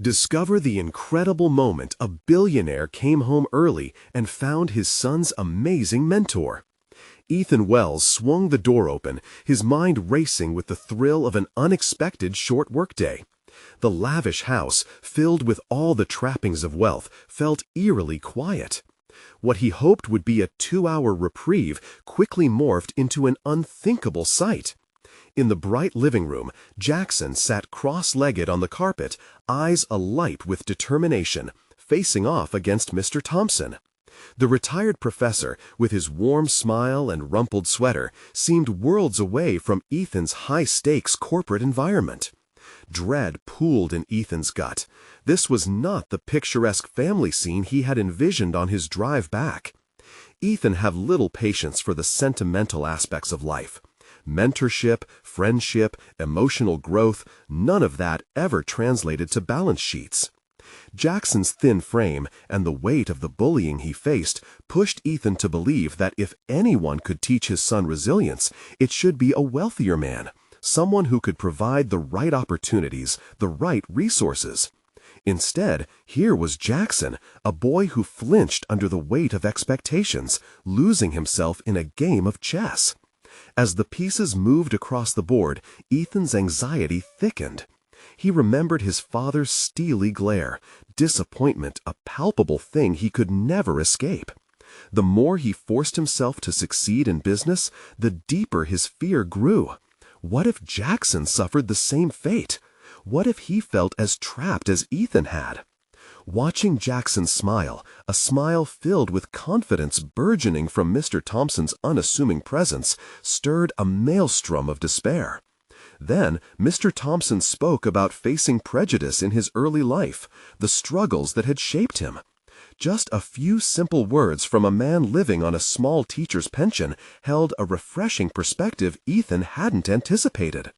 Discover the incredible moment a billionaire came home early and found his son's amazing mentor. Ethan Wells swung the door open, his mind racing with the thrill of an unexpected short workday. The lavish house, filled with all the trappings of wealth, felt eerily quiet. What he hoped would be a 2-hour reprieve quickly morphed into an unthinkable sight. In the bright living room, Jackson sat cross-legged on the carpet, eyes alight with determination, facing off against Mr. Thompson. The retired professor, with his warm smile and rumpled sweater, seemed worlds away from Ethan's high-stakes corporate environment. Dread pooled in Ethan's gut. This was not the picturesque family scene he had envisioned on his drive back. Ethan had little patience for the sentimental aspects of life. Mentorship, friendship, emotional growth, none of that ever translated to balance sheets. Jackson's thin frame and the weight of the bullying he faced pushed Ethan to believe that if anyone could teach his son resilience, it should be a wealthier man, someone who could provide the right opportunities, the right resources. Instead, here was Jackson, a boy who flinched under the weight of expectations, losing himself in a game of chess. As the pieces moved across the board, Ethan's anxiety thickened. He remembered his father's steely glare, disappointment a palpable thing he could never escape. The more he forced himself to succeed in business, the deeper his fear grew. What if Jackson suffered the same fate? What if he felt as trapped as Ethan had? Watching Jackson smile, a smile filled with confidence burgeoning from Mr. Thompson's unassuming presence, stirred a maelstrom of despair. Then, Mr. Thompson spoke about facing prejudice in his early life, the struggles that had shaped him. Just a few simple words from a man living on a small teacher's pension held a refreshing perspective Ethan hadn't anticipated.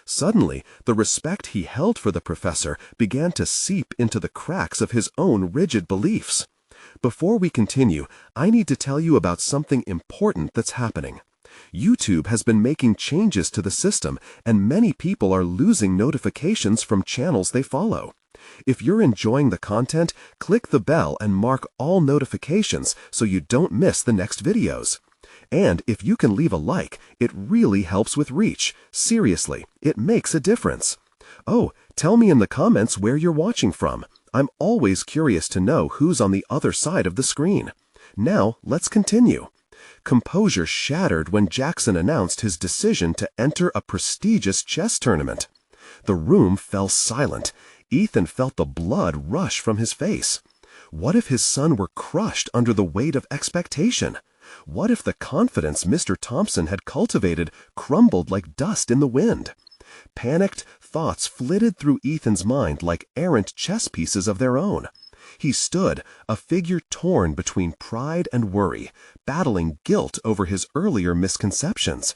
Suddenly, the respect he held for the professor began to seep into the cracks of his own rigid beliefs. Before we continue, I need to tell you about something important that's happening. YouTube has been making changes to the system, and many people are losing notifications from channels they follow. If you're enjoying the content, click the bell and mark all notifications so you don't miss the next videos. And if you can leave a like, it really helps with reach. Seriously, it makes a difference. Oh, tell me in the comments where you're watching from. I'm always curious to know who's on the other side of the screen. Now, let's continue. Composure shattered when Jackson announced his decision to enter a prestigious chess tournament. The room fell silent. Ethan felt the blood rush from his face. What if his son were crushed under the weight of expectation? What if the confidence Mr. Thompson had cultivated crumbled like dust in the wind? Panicked thoughts flitted through Ethan's mind like errant chess pieces of their own. He stood, a figure torn between pride and worry, battling guilt over his earlier misconceptions.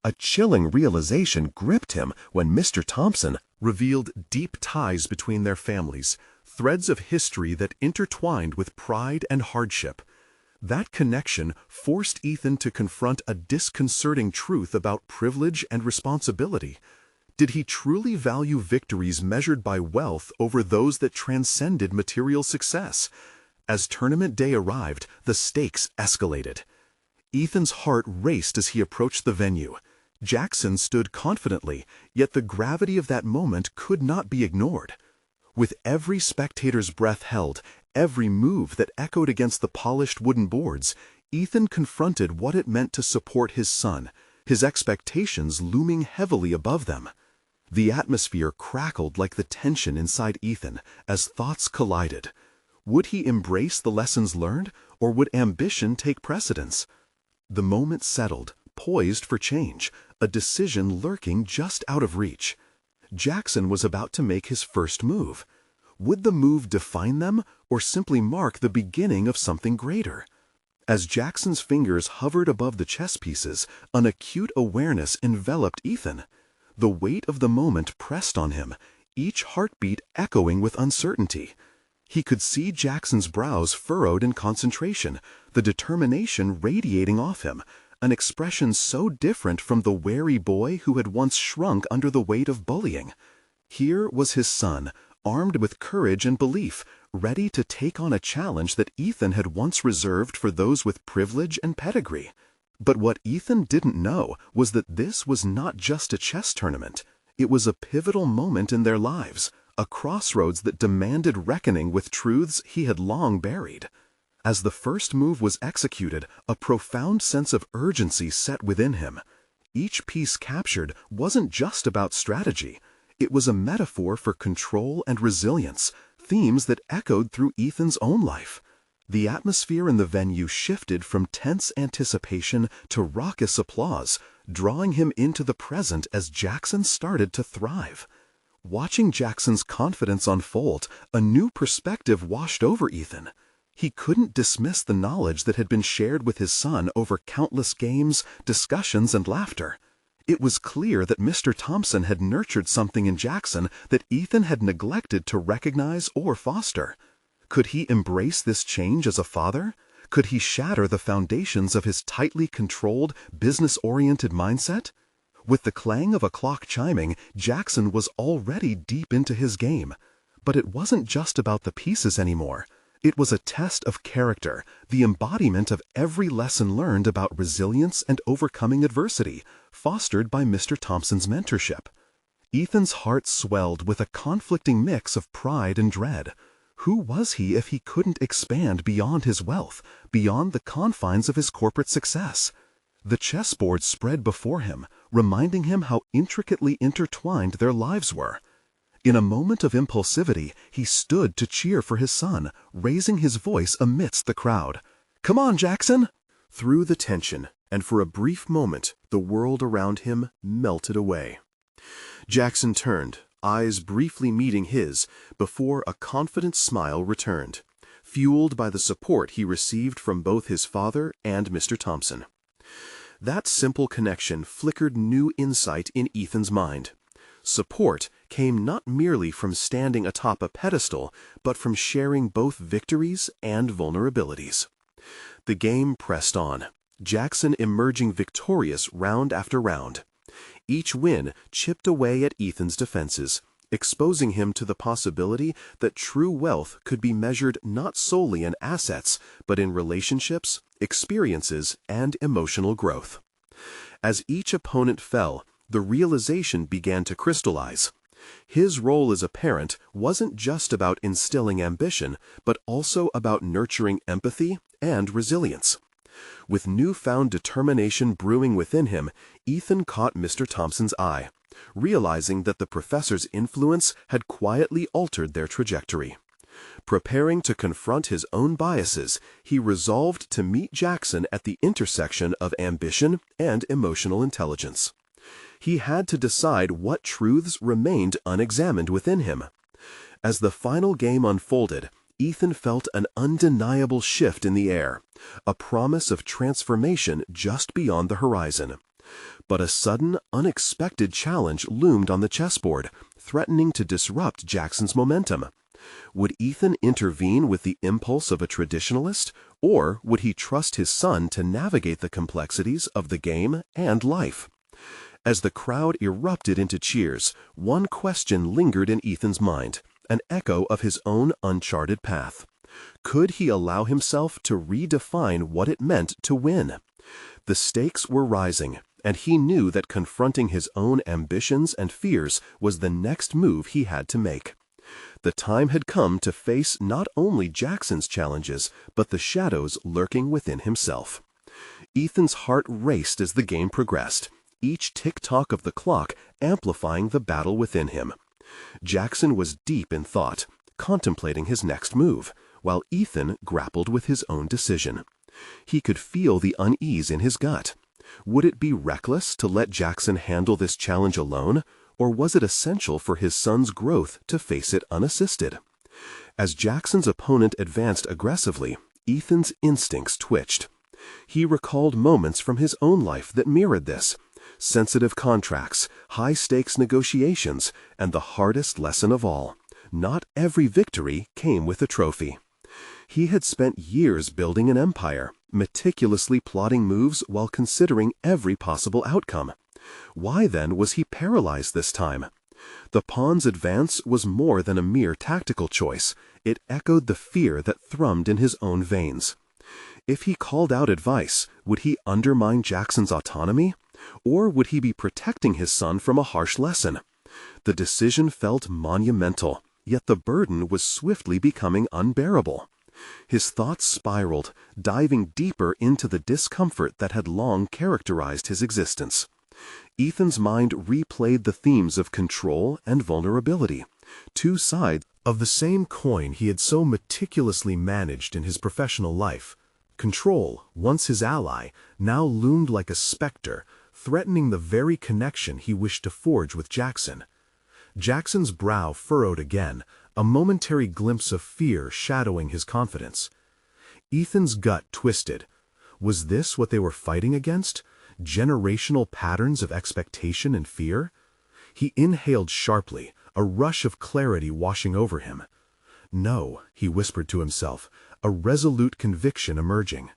A chilling realization gripped him when Mr. Thompson revealed deep ties between their families, threads of history that intertwined with pride and hardship. That connection forced Ethan to confront a disconcerting truth about privilege and responsibility. Did he truly value victories measured by wealth over those that transcended material success? As tournament day arrived, the stakes escalated. Ethan's heart raced as he approached the venue. Jackson stood confidently, yet the gravity of that moment could not be ignored. With every spectator's breath held, every move that echoed against the polished wooden boards, Ethan confronted what it meant to support his son, his expectations looming heavily above them. The atmosphere crackled like the tension inside Ethan as thoughts collided. Would he embrace the lessons learned, or would ambition take precedence? The moment settled, poised for change, a decision lurking just out of reach. Jackson was about to make his first move. Would the move define them, or simply mark the beginning of something greater? As Jackson's fingers hovered above the chess pieces, an acute awareness enveloped Ethan. The weight of the moment pressed on him, each heartbeat echoing with uncertainty. He could see Jackson's brows furrowed in concentration, the determination radiating off him, an expression so different from the wary boy who had once shrunk under the weight of bullying. Here was his son, armed with courage and belief, ready to take on a challenge that Ethan had once reserved for those with privilege and pedigree. But what Ethan didn't know was that this was not just a chess tournament. It was a pivotal moment in their lives, a crossroads that demanded reckoning with truths he had long buried. As the first move was executed, a profound sense of urgency set within him. Each piece captured wasn't just about strategy. It was a metaphor for control and resilience, themes that echoed through Ethan's own life. The atmosphere in the venue shifted from tense anticipation to raucous applause, drawing him into the present as Jackson started to thrive. Watching Jackson's confidence unfold, a new perspective washed over Ethan. He couldn't dismiss the knowledge that had been shared with his son over countless games, discussions, and laughter. It was clear that Mr. Thompson had nurtured something in Jackson that Ethan had neglected to recognize or foster. Could he embrace this change as a father? Could he shatter the foundations of his tightly controlled, business-oriented mindset? With the clang of a clock chiming, Jackson was already deep into his game. But it wasn't just about the pieces anymore. It was a test of character, the embodiment of every lesson learned about resilience and overcoming adversity, fostered by Mr. Thompson's mentorship. Ethan's heart swelled with a conflicting mix of pride and dread. Who was he if he couldn't expand beyond his wealth, beyond the confines of his corporate success? The chessboard spread before him, reminding him how intricately intertwined their lives were. In a moment of impulsivity, he stood to cheer for his son, raising his voice amidst the crowd. "Come on, Jackson!" Through the tension, and for a brief moment, the world around him melted away. Jackson turned, eyes briefly meeting his, before a confident smile returned, fueled by the support he received from both his father and Mr. Thompson. That simple connection flickered new insight in Ethan's mind. Support came not merely from standing atop a pedestal, but from sharing both victories and vulnerabilities. The game pressed on, Jackson emerging victorious round after round. Each win chipped away at Ethan's defenses, exposing him to the possibility that true wealth could be measured not solely in assets, but in relationships, experiences, and emotional growth. As each opponent fell, the realization began to crystallize. His role as a parent wasn't just about instilling ambition, but also about nurturing empathy and resilience. With newfound determination brewing within him, Ethan caught Mr. Thompson's eye, realizing that the professor's influence had quietly altered their trajectory. Preparing to confront his own biases, he resolved to meet Jackson at the intersection of ambition and emotional intelligence. He had to decide what truths remained unexamined within him. As the final game unfolded, Ethan felt an undeniable shift in the air, a promise of transformation just beyond the horizon. But a sudden, unexpected challenge loomed on the chessboard, threatening to disrupt Jackson's momentum. Would Ethan intervene with the impulse of a traditionalist, or would he trust his son to navigate the complexities of the game and life? As the crowd erupted into cheers, one question lingered in Ethan's mind, an echo of his own uncharted path. Could he allow himself to redefine what it meant to win? The stakes were rising, and he knew that confronting his own ambitions and fears was the next move he had to make. The time had come to face not only Jackson's challenges, but the shadows lurking within himself. Ethan's heart raced as the game progressed, each tick-tock of the clock amplifying the battle within him. Jackson was deep in thought, contemplating his next move, while Ethan grappled with his own decision. He could feel the unease in his gut. Would it be reckless to let Jackson handle this challenge alone, or was it essential for his son's growth to face it unassisted? As Jackson's opponent advanced aggressively, Ethan's instincts twitched. He recalled moments from his own life that mirrored this: sensitive contracts, high-stakes negotiations, and the hardest lesson of all: not every victory came with a trophy. He had spent years building an empire, meticulously plotting moves while considering every possible outcome. Why then was he paralyzed this time? The pawn's advance was more than a mere tactical choice. It echoed the fear that thrummed in his own veins. If he called out advice, would he undermine Jackson's autonomy? Or would he be protecting his son from a harsh lesson? The decision felt monumental, yet the burden was swiftly becoming unbearable. His thoughts spiraled, diving deeper into the discomfort that had long characterized his existence. Ethan's mind replayed the themes of control and vulnerability, two sides of the same coin he had so meticulously managed in his professional life. Control, once his ally, now loomed like a specter, threatening the very connection he wished to forge with Jackson. Jackson's brow furrowed again, a momentary glimpse of fear shadowing his confidence. Ethan's gut twisted. Was this what they were fighting against? Generational patterns of expectation and fear? He inhaled sharply, a rush of clarity washing over him. No, he whispered to himself, a resolute conviction emerging.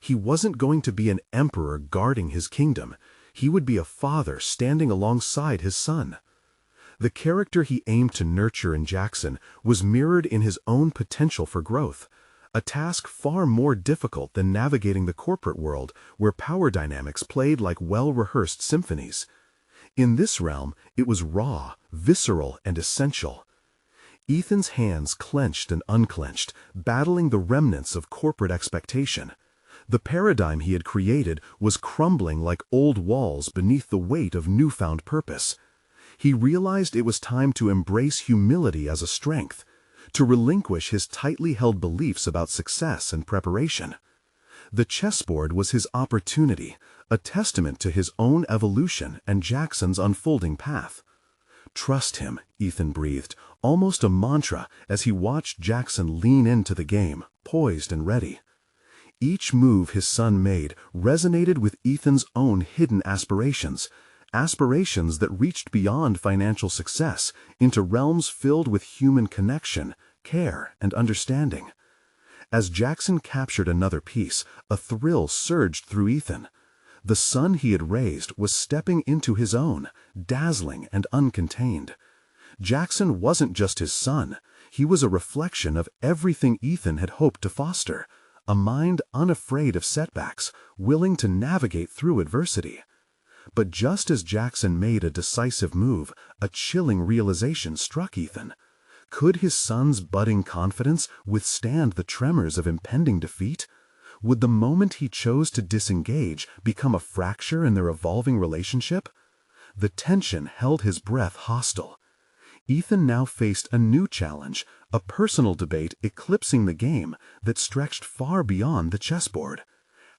He wasn't going to be an emperor guarding his kingdom. He would be a father standing alongside his son. The character he aimed to nurture in Jackson was mirrored in his own potential for growth, a task far more difficult than navigating the corporate world where power dynamics played like well-rehearsed symphonies. In this realm, it was raw, visceral, and essential. Ethan's hands clenched and unclenched, battling the remnants of corporate expectation. The paradigm he had created was crumbling like old walls beneath the weight of newfound purpose. He realized it was time to embrace humility as a strength, to relinquish his tightly held beliefs about success and preparation. The chessboard was his opportunity, a testament to his own evolution and Jackson's unfolding path. Trust him, Ethan breathed, almost a mantra as he watched Jackson lean into the game, poised and ready. Each move his son made resonated with Ethan's own hidden aspirations, aspirations that reached beyond financial success into realms filled with human connection, care, and understanding. As Jackson captured another piece, a thrill surged through Ethan. The son he had raised was stepping into his own, dazzling and uncontained. Jackson wasn't just his son, he was a reflection of everything Ethan had hoped to foster, a mind unafraid of setbacks, willing to navigate through adversity. But just as Jackson made a decisive move, a chilling realization struck Ethan. Could his son's budding confidence withstand the tremors of impending defeat? Would the moment he chose to disengage become a fracture in their evolving relationship? The tension held his breath hostile. Ethan now faced a new challenge, a personal debate eclipsing the game that stretched far beyond the chessboard.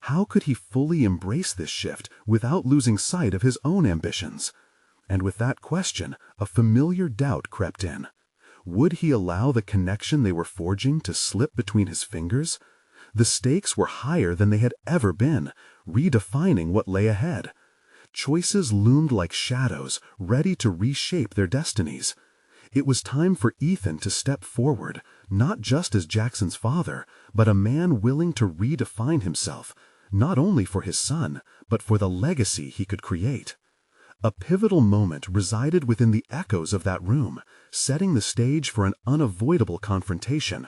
How could he fully embrace this shift without losing sight of his own ambitions? And with that question, a familiar doubt crept in. Would he allow the connection they were forging to slip between his fingers? The stakes were higher than they had ever been, redefining what lay ahead. Choices loomed like shadows, ready to reshape their destinies. It was time for Ethan to step forward, not just as Jackson's father, but a man willing to redefine himself, not only for his son, but for the legacy he could create. A pivotal moment resided within the echoes of that room, setting the stage for an unavoidable confrontation,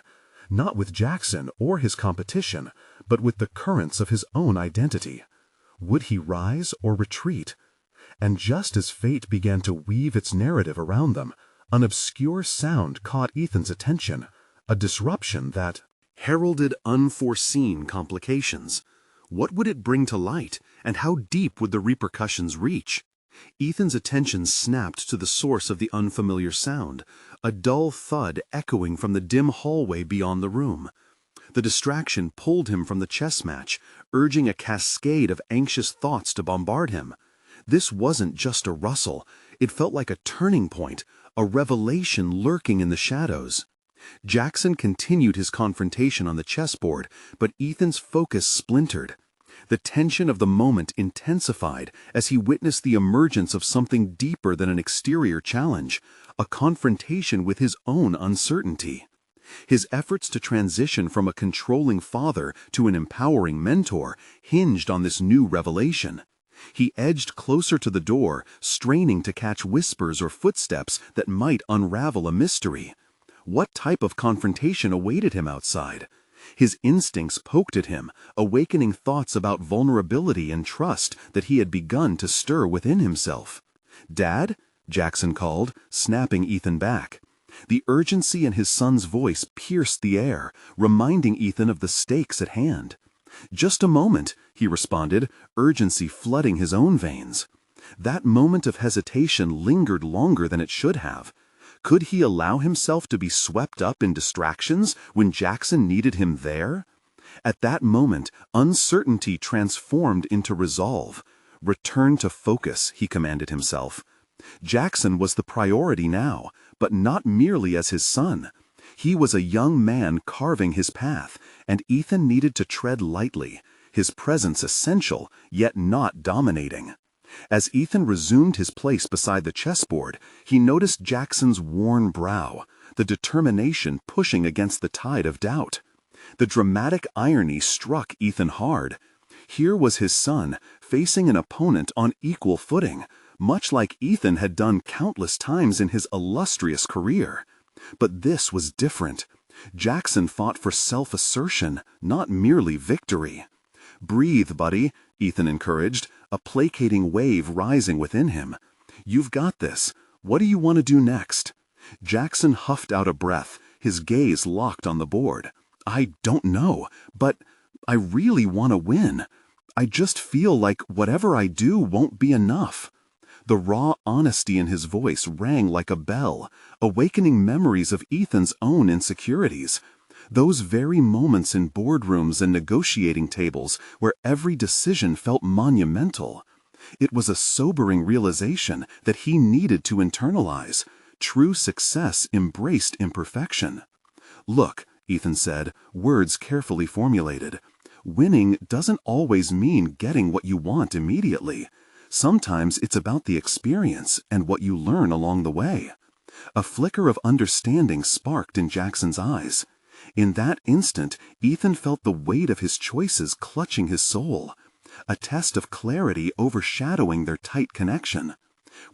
not with Jackson or his competition, but with the currents of his own identity. Would he rise or retreat? And just as fate began to weave its narrative around them, an obscure sound caught Ethan's attention, a disruption that heralded unforeseen complications. What would it bring to light, and how deep would the repercussions reach? Ethan's attention snapped to the source of the unfamiliar sound, a dull thud echoing from the dim hallway beyond the room. The distraction pulled him from the chess match, urging a cascade of anxious thoughts to bombard him. This wasn't just a rustle, it felt like a turning point, a revelation lurking in the shadows. Jackson continued his confrontation on the chessboard, but Ethan's focus splintered. The tension of the moment intensified as he witnessed the emergence of something deeper than an exterior challenge, a confrontation with his own uncertainty. His efforts to transition from a controlling father to an empowering mentor hinged on this new revelation. He edged closer to the door, straining to catch whispers or footsteps that might unravel a mystery. What type of confrontation awaited him outside? His instincts poked at him, awakening thoughts about vulnerability and trust that he had begun to stir within himself. "Dad?" Jackson called, snapping Ethan back. The urgency in his son's voice pierced the air, reminding Ethan of the stakes at hand. "Just a moment," he responded, urgency flooding his own veins. That moment of hesitation lingered longer than it should have. Could he allow himself to be swept up in distractions when Jackson needed him there? At that moment, uncertainty transformed into resolve. "Return to focus," he commanded himself. Jackson was the priority now, but not merely as his son. He was a young man carving his path, and Ethan needed to tread lightly, his presence essential, yet not dominating. As Ethan resumed his place beside the chessboard, he noticed Jackson's worn brow, the determination pushing against the tide of doubt. The dramatic irony struck Ethan hard. Here was his son, facing an opponent on equal footing, much like Ethan had done countless times in his illustrious career. But this was different. Jackson fought for self-assertion, not merely victory. "Breathe, buddy," Ethan encouraged, a placating wave rising within him. "You've got this. What do you want to do next?" Jackson huffed out a breath, his gaze locked on the board. "I don't know, but I really want to win. I just feel like whatever I do won't be enough." The raw honesty in his voice rang like a bell, awakening memories of Ethan's own insecurities. Those very moments in boardrooms and negotiating tables where every decision felt monumental. It was a sobering realization that he needed to internalize. True success embraced imperfection. "Look," Ethan said, words carefully formulated. "Winning doesn't always mean getting what you want immediately. Sometimes it's about the experience and what you learn along the way." A flicker of understanding sparked in Jackson's eyes. In that instant, Ethan felt the weight of his choices clutching his soul, a test of clarity overshadowing their tight connection.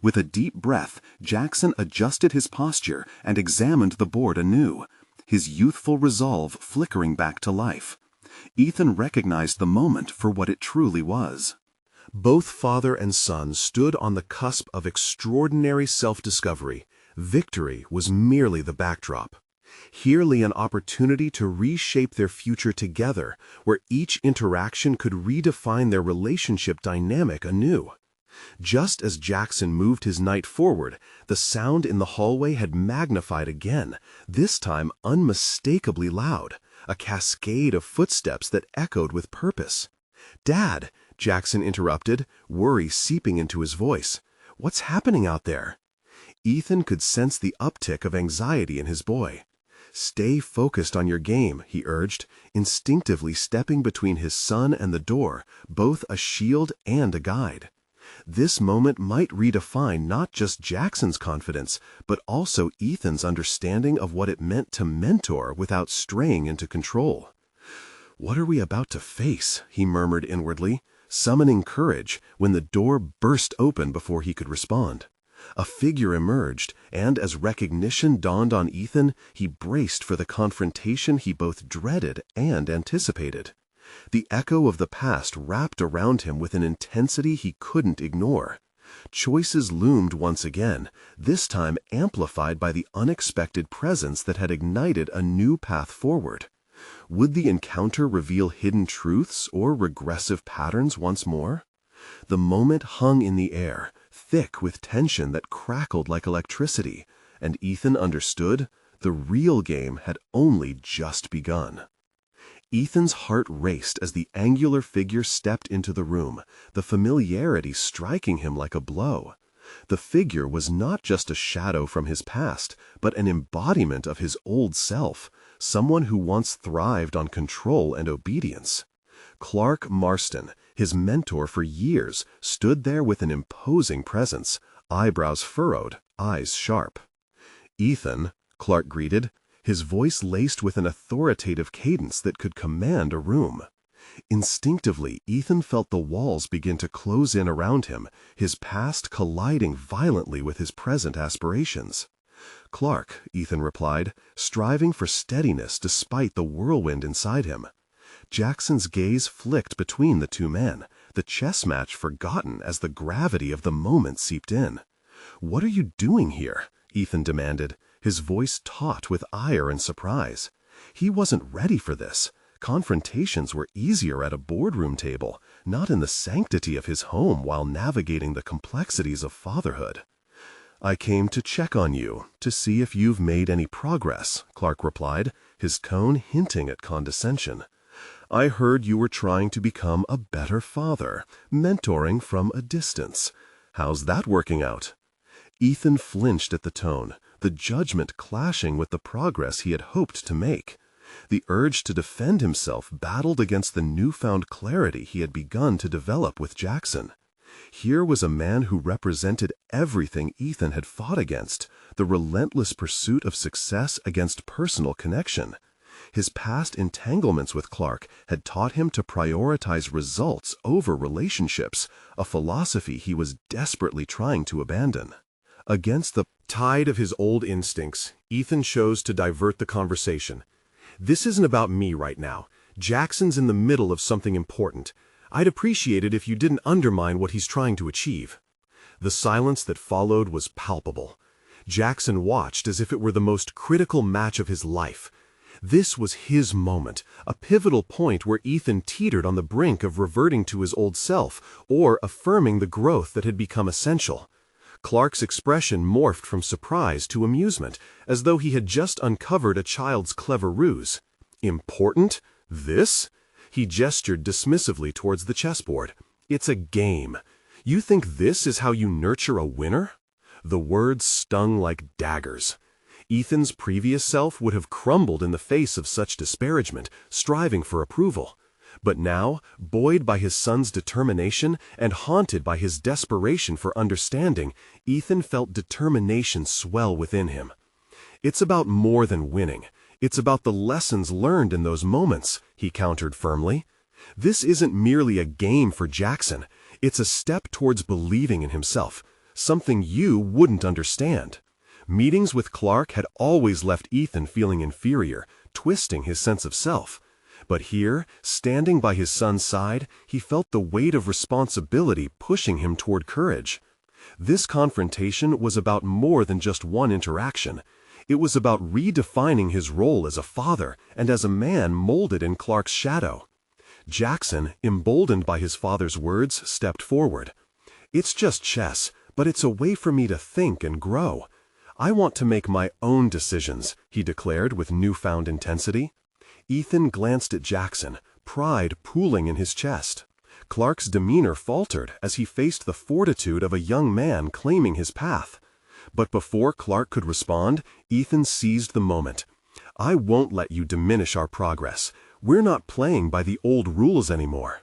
With a deep breath, Jackson adjusted his posture and examined the board anew, his youthful resolve flickering back to life. Ethan recognized the moment for what it truly was. Both father and son stood on the cusp of extraordinary self-discovery. Victory was merely the backdrop. Here lay an opportunity to reshape their future together, where each interaction could redefine their relationship dynamic anew. Just as Jackson moved his knight forward, the sound in the hallway had magnified again, this time unmistakably loud, a cascade of footsteps that echoed with purpose. "Dad," Jackson interrupted, worry seeping into his voice. "What's happening out there?" Ethan could sense the uptick of anxiety in his boy. "Stay focused on your game," he urged, instinctively stepping between his son and the door, both a shield and a guide. This moment might redefine not just Jackson's confidence, but also Ethan's understanding of what it meant to mentor without straying into control. "What are we about to face?" he murmured inwardly, summoning courage when the door burst open before he could respond. A figure emerged, and as recognition dawned on Ethan, he braced for the confrontation he both dreaded and anticipated. The echo of the past wrapped around him with an intensity he couldn't ignore. Choices loomed once again, this time amplified by the unexpected presence that had ignited a new path forward. Would the encounter reveal hidden truths or regressive patterns once more? The moment hung in the air, thick with tension that crackled like electricity, and Ethan understood the real game had only just begun. Ethan's heart raced as the angular figure stepped into the room, the familiarity striking him like a blow. The figure was not just a shadow from his past, but an embodiment of his old self, someone who once thrived on control and obedience. Clark Marston, his mentor for years, stood there with an imposing presence, eyebrows furrowed, eyes sharp. "Ethan," Clark greeted, his voice laced with an authoritative cadence that could command a room. Instinctively, Ethan felt the walls begin to close in around him, his past colliding violently with his present aspirations. "Clark," Ethan replied, striving for steadiness despite the whirlwind inside him. Jackson's gaze flicked between the two men, the chess match forgotten as the gravity of the moment seeped in. "What are you doing here?" Ethan demanded, his voice taut with ire and surprise. He wasn't ready for this. Confrontations were easier at a boardroom table, not in the sanctity of his home while navigating the complexities of fatherhood. "I came to check on you, to see if you've made any progress," Clark replied, his tone hinting at condescension. "I heard you were trying to become a better father, mentoring from a distance. How's that working out?" Ethan flinched at the tone, the judgment clashing with the progress he had hoped to make. The urge to defend himself battled against the newfound clarity he had begun to develop with Jackson. Here was a man who represented everything Ethan had fought against, the relentless pursuit of success against personal connection. His past entanglements with Clark had taught him to prioritize results over relationships, a philosophy he was desperately trying to abandon. Against the tide of his old instincts, Ethan chose to divert the conversation. "This isn't about me right now. Jackson's in the middle of something important. I'd appreciate it if you didn't undermine what he's trying to achieve." The silence that followed was palpable. Jackson watched as if it were the most critical match of his life. This was his moment, a pivotal point where Ethan teetered on the brink of reverting to his old self or affirming the growth that had become essential. Clark's expression morphed from surprise to amusement, as though he had just uncovered a child's clever ruse. "Important? This?" He gestured dismissively towards the chessboard. "It's a game. You think this is how you nurture a winner?" The words stung like daggers. Ethan's previous self would have crumbled in the face of such disparagement, striving for approval. But now, buoyed by his son's determination and haunted by his desperation for understanding, Ethan felt determination swell within him. "It's about more than winning. It's about the lessons learned in those moments," he countered firmly. "This isn't merely a game for Jackson. It's a step towards believing in himself, something you wouldn't understand." Meetings with Clark had always left Ethan feeling inferior, twisting his sense of self. But here, standing by his son's side, he felt the weight of responsibility pushing him toward courage. This confrontation was about more than just one interaction. It was about redefining his role as a father and as a man molded in Clark's shadow. Jackson, emboldened by his father's words, stepped forward. "It's just chess, but it's a way for me to think and grow. I want to make my own decisions," he declared with newfound intensity. Ethan glanced at Jackson, pride pooling in his chest. Clark's demeanor faltered as he faced the fortitude of a young man claiming his path. But before Clark could respond, Ethan seized the moment. "I won't let you diminish our progress. We're not playing by the old rules anymore."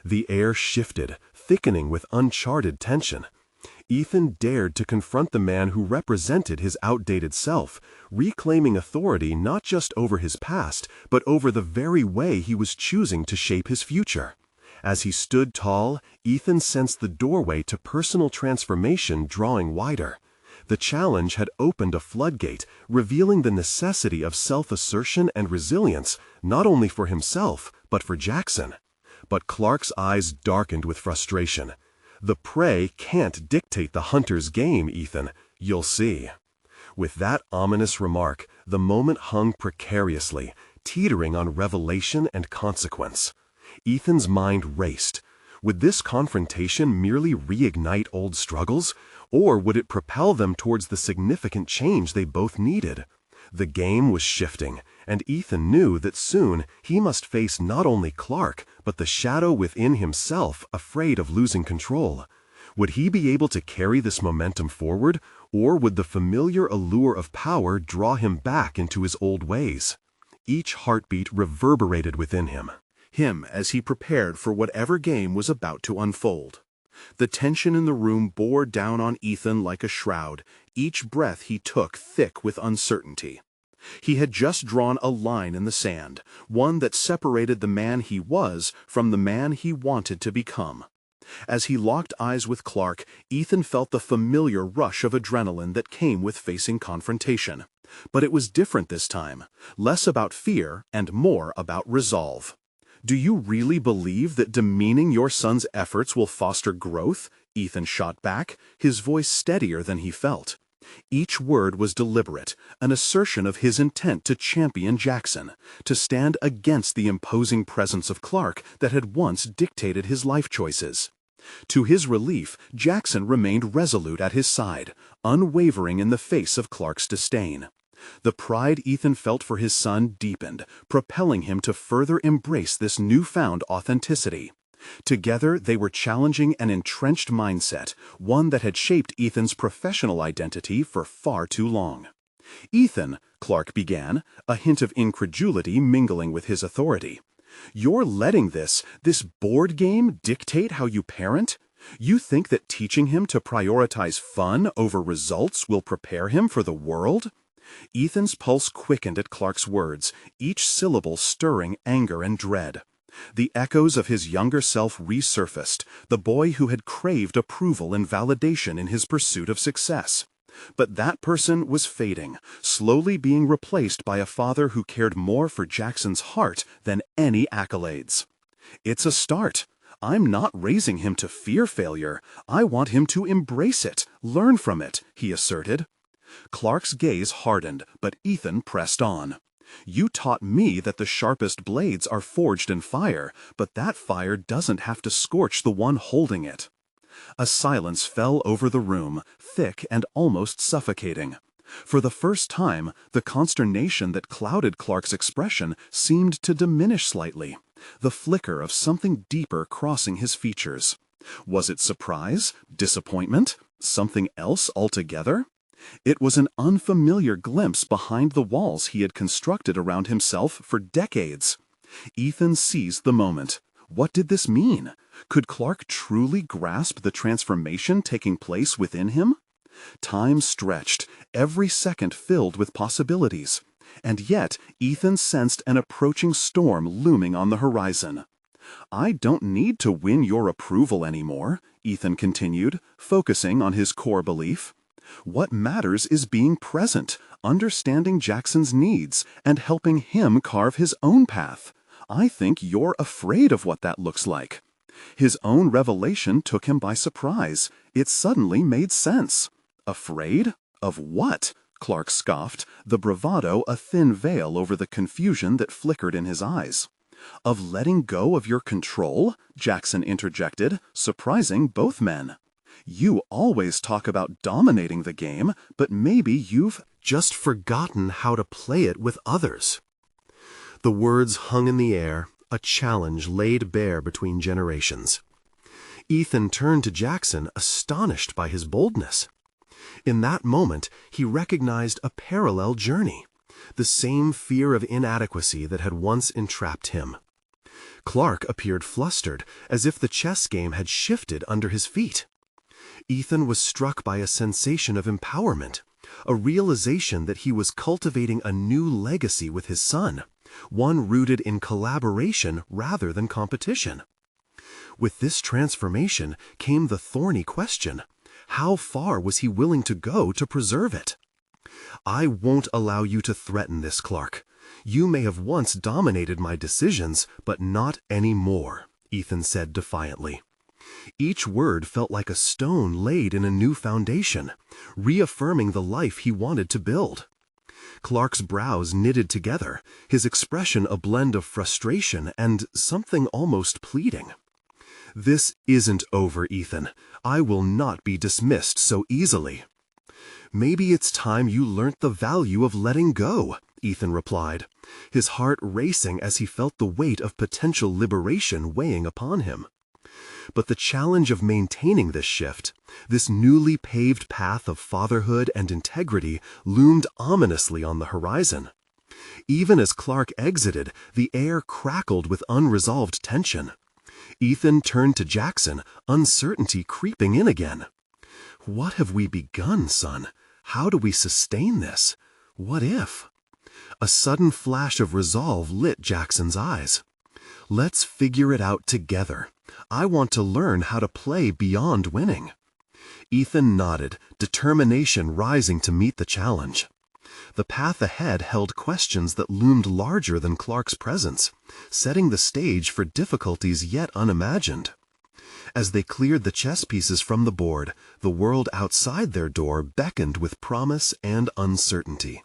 The air shifted, thickening with uncharted tension. Ethan dared to confront the man who represented his outdated self, reclaiming authority not just over his past, but over the very way he was choosing to shape his future. As he stood tall, Ethan sensed the doorway to personal transformation drawing wider. The challenge had opened a floodgate, revealing the necessity of self-assertion and resilience, not only for himself, but for Jackson. But Clark's eyes darkened with frustration. "The prey can't dictate the hunter's game, Ethan. You'll see." With that ominous remark, the moment hung precariously, teetering on revelation and consequence. Ethan's mind raced. Would this confrontation merely reignite old struggles, or would it propel them towards the significant change they both needed? The game was shifting, and Ethan knew that soon he must face not only Clark, but the shadow within himself, afraid of losing control. Would he be able to carry this momentum forward, or would the familiar allure of power draw him back into his old ways? Each heartbeat reverberated within him as he prepared for whatever game was about to unfold. The tension in the room bore down on Ethan like a shroud, each breath he took thick with uncertainty. He had just drawn a line in the sand, one that separated the man he was from the man he wanted to become. As he locked eyes with Clark, Ethan felt the familiar rush of adrenaline that came with facing confrontation. But it was different this time, less about fear and more about resolve. "Do you really believe that demeaning your son's efforts will foster growth?" Ethan shot back, his voice steadier than he felt. Each word was deliberate, an assertion of his intent to champion Jackson, to stand against the imposing presence of Clark that had once dictated his life choices. To his relief, Jackson remained resolute at his side, unwavering in the face of Clark's disdain. The pride Ethan felt for his son deepened, propelling him to further embrace this newfound authenticity. Together, they were challenging an entrenched mindset, one that had shaped Ethan's professional identity for far too long. "Ethan," Clark began, a hint of incredulity mingling with his authority, "you're letting this board game dictate how you parent? You think that teaching him to prioritize fun over results will prepare him for the world?" Ethan's pulse quickened at Clark's words, each syllable stirring anger and dread. The echoes of his younger self resurfaced, the boy who had craved approval and validation in his pursuit of success. But that person was fading, slowly being replaced by a father who cared more for Jackson's heart than any accolades. "It's a start. I'm not raising him to fear failure. I want him to embrace it, learn from it," he asserted. Clark's gaze hardened, but Ethan pressed on. "You taught me that the sharpest blades are forged in fire, but that fire doesn't have to scorch the one holding it." A silence fell over the room, thick and almost suffocating. For the first time, the consternation that clouded Clark's expression seemed to diminish slightly, the flicker of something deeper crossing his features. Was it surprise, disappointment, something else altogether? It was an unfamiliar glimpse behind the walls he had constructed around himself for decades. Ethan seized the moment. What did this mean? Could Clark truly grasp the transformation taking place within him? Time stretched, every second filled with possibilities. And yet, Ethan sensed an approaching storm looming on the horizon. "I don't need to win your approval anymore," Ethan continued, focusing on his core belief. "What matters is being present, understanding Jackson's needs, and helping him carve his own path. I think you're afraid of what that looks like." His own revelation took him by surprise. It suddenly made sense. "Afraid? Of what?" Clark scoffed, the bravado a thin veil over the confusion that flickered in his eyes. "Of letting go of your control?" Jackson interjected, surprising both men. "You always talk about dominating the game, but maybe you've just forgotten how to play it with others." The words hung in the air, a challenge laid bare between generations. Ethan turned to Jackson, astonished by his boldness. In that moment, he recognized a parallel journey, the same fear of inadequacy that had once entrapped him. Clark appeared flustered, as if the chess game had shifted under his feet. Ethan was struck by a sensation of empowerment, a realization that he was cultivating a new legacy with his son, one rooted in collaboration rather than competition. With this transformation came the thorny question: how far was he willing to go to preserve it? "I won't allow you to threaten this, Clark. You may have once dominated my decisions, but not anymore," Ethan said defiantly. Each word felt like a stone laid in a new foundation, reaffirming the life he wanted to build. Clark's brows knitted together, his expression a blend of frustration and something almost pleading. "This isn't over, Ethan. I will not be dismissed so easily." "Maybe it's time you learnt the value of letting go," Ethan replied, his heart racing as he felt the weight of potential liberation weighing upon him. But the challenge of maintaining this shift, this newly paved path of fatherhood and integrity, loomed ominously on the horizon. Even as Clark exited, the air crackled with unresolved tension. Ethan turned to Jackson, uncertainty creeping in again. "What have we begun, son? How do we sustain this? What if?" A sudden flash of resolve lit Jackson's eyes. "Let's figure it out together. I want to learn how to play beyond winning." Ethan nodded, determination rising to meet the challenge. The path ahead held questions that loomed larger than Clark's presence, setting the stage for difficulties yet unimagined. As they cleared the chess pieces from the board, the world outside their door beckoned with promise and uncertainty.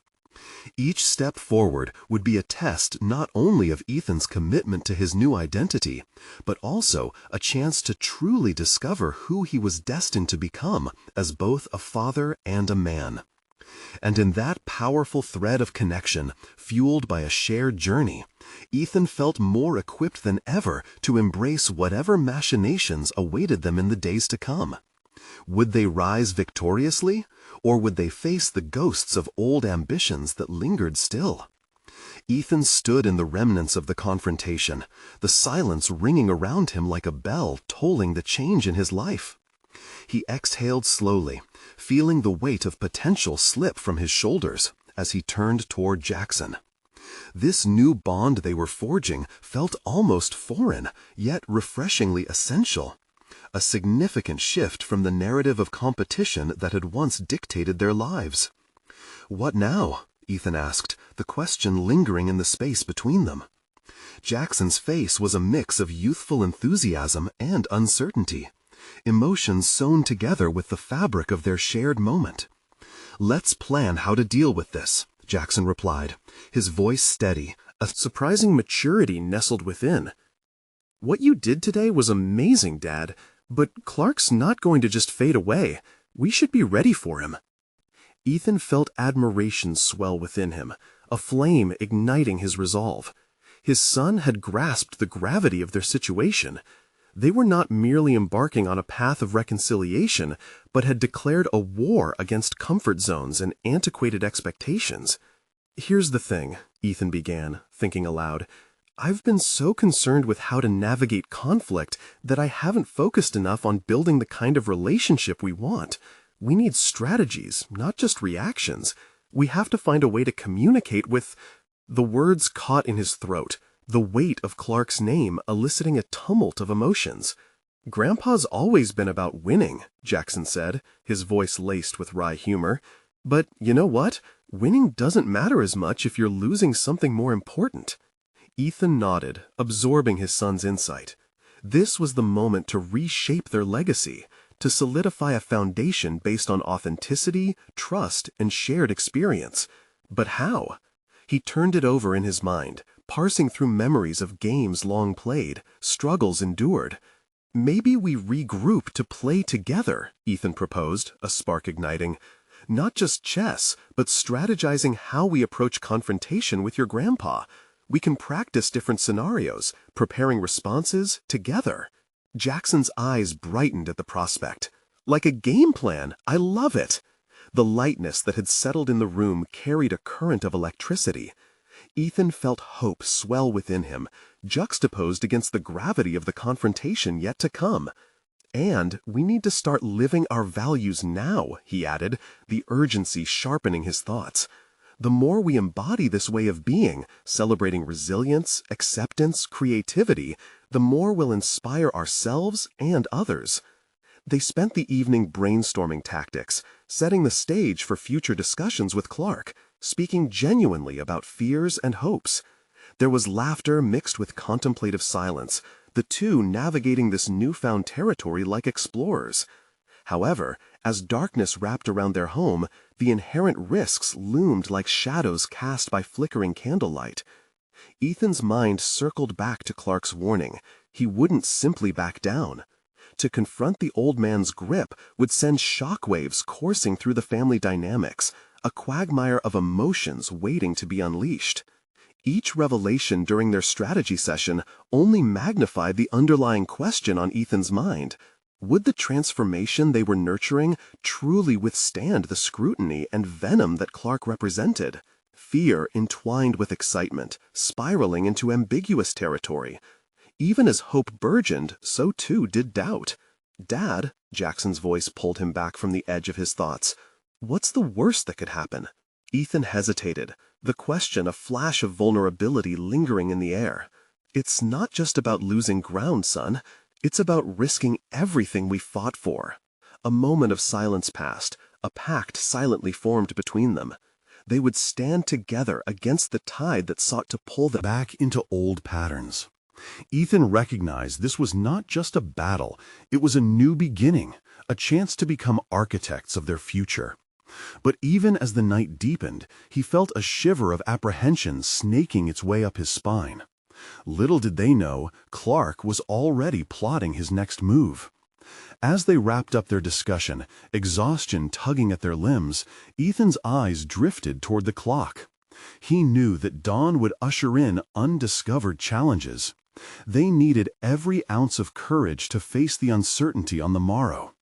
Each step forward would be a test not only of Ethan's commitment to his new identity, but also a chance to truly discover who he was destined to become as both a father and a man. And in that powerful thread of connection, fueled by a shared journey, Ethan felt more equipped than ever to embrace whatever machinations awaited them in the days to come. Would they rise victoriously, or would they face the ghosts of old ambitions that lingered still? Ethan stood in the remnants of the confrontation, the silence ringing around him like a bell tolling the change in his life. He exhaled slowly, feeling the weight of potential slip from his shoulders as he turned toward Jackson. This new bond they were forging felt almost foreign, yet refreshingly essential. A significant shift from the narrative of competition that had once dictated their lives. "What now?" Ethan asked, the question lingering in the space between them. Jackson's face was a mix of youthful enthusiasm and uncertainty, emotions sewn together with the fabric of their shared moment. "Let's plan how to deal with this," Jackson replied, his voice steady, a surprising maturity nestled within. "What you did today was amazing, Dad, but Clark's not going to just fade away. We should be ready for him." Ethan felt admiration swell within him, a flame igniting his resolve. His son had grasped the gravity of their situation. They were not merely embarking on a path of reconciliation, but had declared a war against comfort zones and antiquated expectations. "Here's the thing," Ethan began, thinking aloud. "I've been so concerned with how to navigate conflict that I haven't focused enough on building the kind of relationship we want. We need strategies, not just reactions. We have to find a way to communicate with—" The words caught in his throat, the weight of Clark's name eliciting a tumult of emotions. "Grandpa's always been about winning," Jackson said, his voice laced with wry humor. "But you know what? Winning doesn't matter as much if you're losing something more important." Ethan nodded, absorbing his son's insight. This was the moment to reshape their legacy, to solidify a foundation based on authenticity, trust, and shared experience. But how? He turned it over in his mind, parsing through memories of games long played, struggles endured. "Maybe we regroup to play together," Ethan proposed, a spark igniting. "Not just chess, but strategizing how we approach confrontation with your grandpa. We can practice different scenarios, preparing responses together." Jackson's eyes brightened at the prospect. "Like a game plan, I love it." The lightness that had settled in the room carried a current of electricity. Ethan felt hope swell within him, juxtaposed against the gravity of the confrontation yet to come. "And we need to start living our values now," he added, the urgency sharpening his thoughts. "The more we embody this way of being, celebrating resilience, acceptance, creativity, the more we'll inspire ourselves and others." They spent the evening brainstorming tactics, setting the stage for future discussions with Clark, speaking genuinely about fears and hopes. There was laughter mixed with contemplative silence, the two navigating this newfound territory like explorers. However, as darkness wrapped around their home, the inherent risks loomed like shadows cast by flickering candlelight. Ethan's mind circled back to Clark's warning. He wouldn't simply back down. To confront the old man's grip would send shockwaves coursing through the family dynamics, a quagmire of emotions waiting to be unleashed. Each revelation during their strategy session only magnified the underlying question on Ethan's mind. Would the transformation they were nurturing truly withstand the scrutiny and venom that Clark represented? Fear entwined with excitement, spiraling into ambiguous territory. Even as hope burgeoned, so too did doubt. "Dad," Jackson's voice pulled him back from the edge of his thoughts. "What's the worst that could happen?" Ethan hesitated, the question a flash of vulnerability lingering in the air. "It's not just about losing ground, son. It's about risking everything we fought for." A moment of silence passed, a pact silently formed between them. They would stand together against the tide that sought to pull them back into old patterns. Ethan recognized this was not just a battle, it was a new beginning, a chance to become architects of their future. But even as the night deepened, he felt a shiver of apprehension snaking its way up his spine. Little did they know, Clark was already plotting his next move. As they wrapped up their discussion, exhaustion tugging at their limbs, Ethan's eyes drifted toward the clock. He knew that dawn would usher in undiscovered challenges. They needed every ounce of courage to face the uncertainty on the morrow.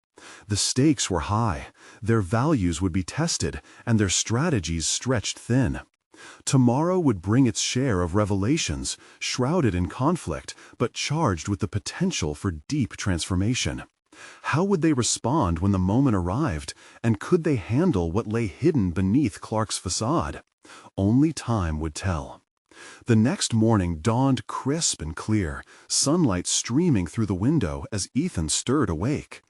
The stakes were high, their values would be tested, and their strategies stretched thin. Tomorrow would bring its share of revelations, shrouded in conflict, but charged with the potential for deep transformation. How would they respond when the moment arrived, and could they handle what lay hidden beneath Clark's facade? Only time would tell. The next morning dawned crisp and clear, sunlight streaming through the window as Ethan stirred awake.